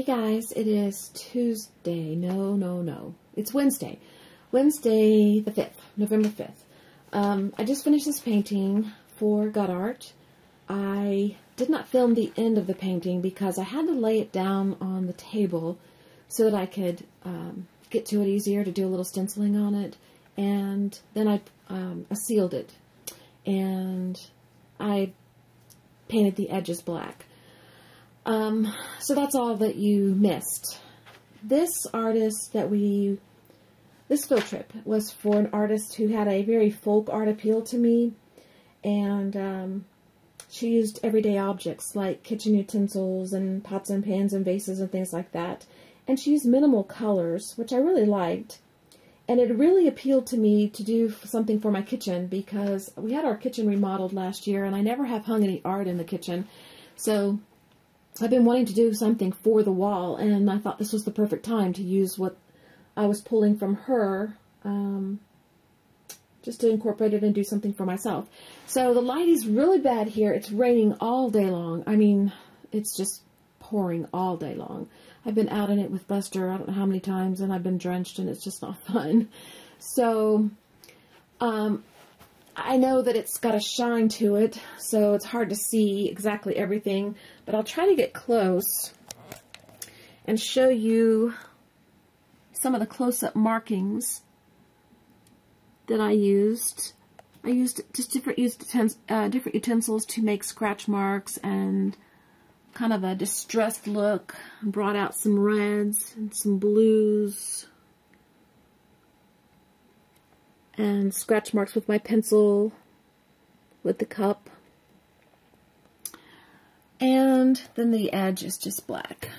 Hey guys, it is Tuesday. No. It's Wednesday. Wednesday the 5th, November 5th. I just finished this painting for Gut Art. I did not film the end of the painting because I had to lay it down on the table so that I could get to it easier, to do a little stenciling on it. And then I sealed it. And I painted the edges black. So that's all that you missed. This artist this field trip was for an artist who had a very folk art appeal to me, and she used everyday objects like kitchen utensils and pots and pans and vases and things like that, and she used minimal colors, which I really liked, and it really appealed to me to do something for my kitchen because we had our kitchen remodeled last year and I never have hung any art in the kitchen, so I've been wanting to do something for the wall, and I thought this was the perfect time to use what I was pulling from her, just to incorporate it and do something for myself. So the light is really bad here. It's raining all day long. I mean, it's just pouring all day long. I've been out in it with Buster, I don't know how many times, and I've been drenched, and it's just not fun. So, I know that it's got a shine to it, so it's hard to see exactly everything, but I'll try to get close and show you some of the close-up markings that I used. I used just different utensils to make scratch marks and kind of a distressed look. Brought out some reds and some blues and scratch marks with my pencil, with the cup. And then the edge is just black.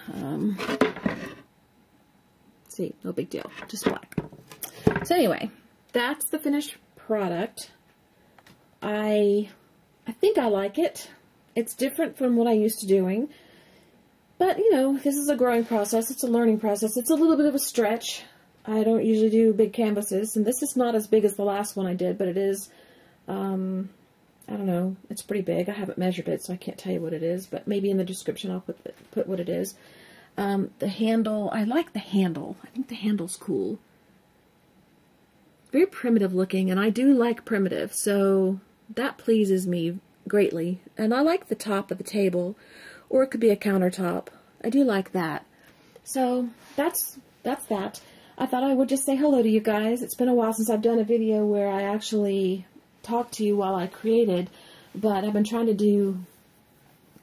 See, no big deal, just black. So anyway, that's the finished product. I think I like it. It's different from what I used to doing. But, you know, this is a growing process. It's a learning process. It's a little bit of a stretch. I don't usually do big canvases, and this is not as big as the last one I did, but it is, I don't know, it's pretty big. I haven't measured it, so I can't tell you what it is, but maybe in the description I'll put what it is. The handle, I like the handle. I think the handle's cool. Very primitive looking, and I do like primitive, so that pleases me greatly. And I like the top of the table, or it could be a countertop. I do like that. So that's that. I thought I would just say hello to you guys. It's been a while since I've done a video where I actually talked to you while I created, but I've been trying to do,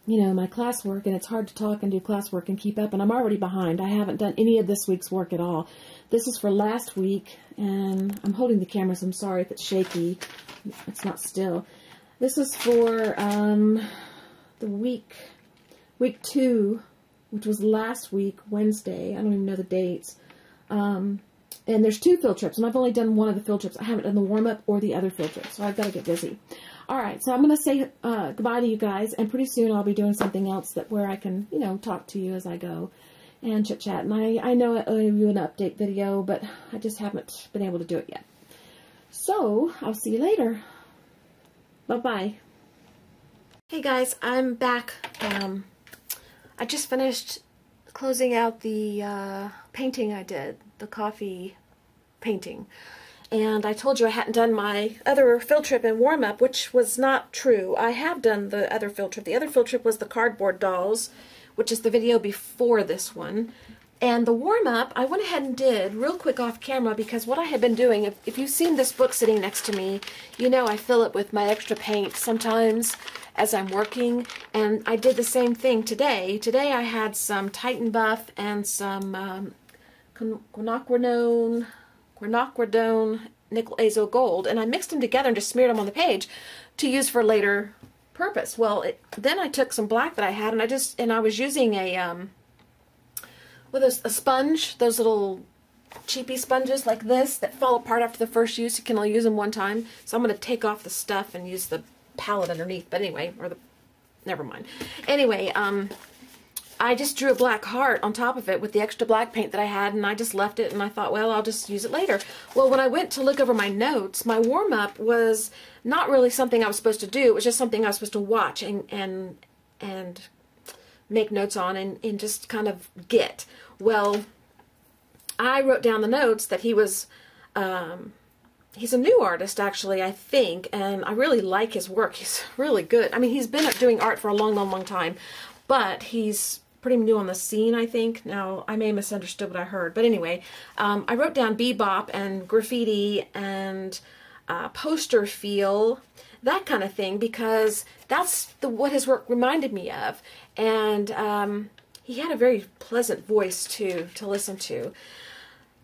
you know, my classwork, and it's hard to talk and do classwork and keep up, and I'm already behind. I haven't done any of this week's work at all. This is for last week, and I'm holding the camera, so I'm sorry if it's shaky. It's not still. This is for the week 2, which was last week, Wednesday. I don't even know the dates. And there's 2 field trips, and I've only done one of the field trips. I haven't done the warm-up or the other field trip, so I've got to get busy. Alright, so I'm going to say goodbye to you guys, and pretty soon I'll be doing something else where I can, you know, talk to you as I go and chit-chat. And I know I owe you an update video, but I just haven't been able to do it yet. So, I'll see you later. Bye-bye. Hey guys, I'm back. I just finished closing out the painting I did, the coffee painting. And I told you I hadn't done my other field trip and warm-up, which was not true. I have done the other field trip. The other field trip was the cardboard dolls, which is the video before this one. And the warm-up, I went ahead and did real quick off camera because what I had been doing, if you've seen this book sitting next to me, you know I fill it with my extra paint sometimes as I'm working, and I did the same thing today. Today I had some Titan Buff and some quinacridone nickel azo gold, and I mixed them together and just smeared them on the page to use for later purpose. Well, then I took some black that I had, and I was using a sponge, those little cheapy sponges like this that fall apart after the first use. You can only use them one time, so I'm going to take off the stuff and use the palette underneath. But anyway, never mind. Anyway, I just drew a black heart on top of it with the extra black paint that I had, and I just left it, and I thought, well, I'll just use it later. Well, when I went to look over my notes, my warm-up was not really something I was supposed to do. It was just something I was supposed to watch and make notes on and just kind of get. Well, I wrote down the notes that he was, he's a new artist, actually, I think, and I really like his work. He's really good. I mean, he's been doing art for a long, long, long time, but he's pretty new on the scene, I think. Now, I may have misunderstood what I heard, but anyway, I wrote down bebop and graffiti and poster feel, that kind of thing, because that's what his work reminded me of. And he had a very pleasant voice too to listen to.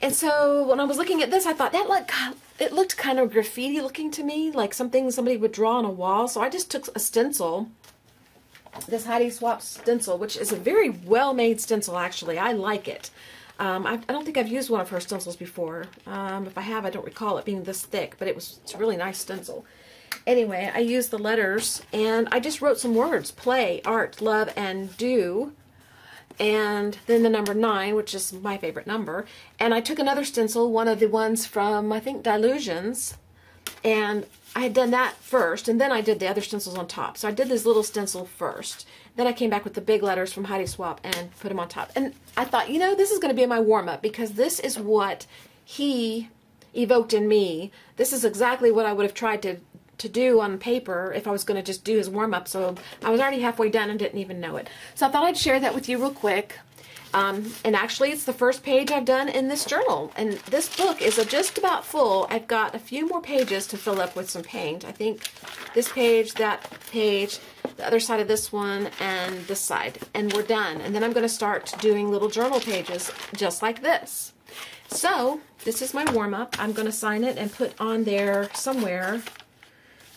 And so when I was looking at this, I thought it looked kind of graffiti looking to me, like something somebody would draw on a wall. So I just took a stencil, this Heidi Swapp stencil, which is a very well-made stencil, actually. I like it. I don't think I've used one of her stencils before. If I have, I don't recall it being this thick, but it's a really nice stencil. Anyway, I used the letters, and I just wrote some words: play, art, love, and do. And then the number 9, which is my favorite number. And I took another stencil, one of the ones from, I think, Delusions, and I had done that first, and then I did the other stencils on top. So I did this little stencil first. Then I came back with the big letters from Heidi Swapp and put them on top. And I thought, you know, this is going to be my warm-up, because this is what he evoked in me. This is exactly what I would have tried to do on paper if I was going to just do his warm-up. So I was already halfway done and didn't even know it. So I thought I'd share that with you real quick. And actually, it's the first page I've done in this journal. And this book is just about full. I've got a few more pages to fill up with some paint. I think this page, that page, the other side of this one, and this side. And we're done. And then I'm going to start doing little journal pages just like this. So this is my warm-up. I'm going to sign it and put on there somewhere.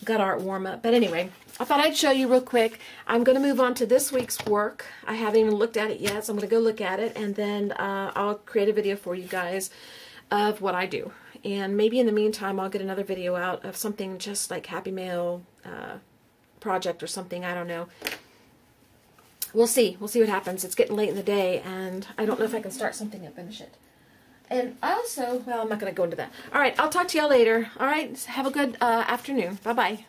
Gut art warm-up. But anyway, I thought I'd show you real quick. I'm going to move on to this week's work. I haven't even looked at it yet, so I'm going to go look at it, and then I'll create a video for you guys of what I do. And maybe in the meantime, I'll get another video out of something just like Happy Mail project or something. I don't know. We'll see. We'll see what happens. It's getting late in the day, and I don't know if I can start something and finish it. And also, well, I'm not going to go into that. All right, I'll talk to y'all later. All right, have a good afternoon. Bye-bye.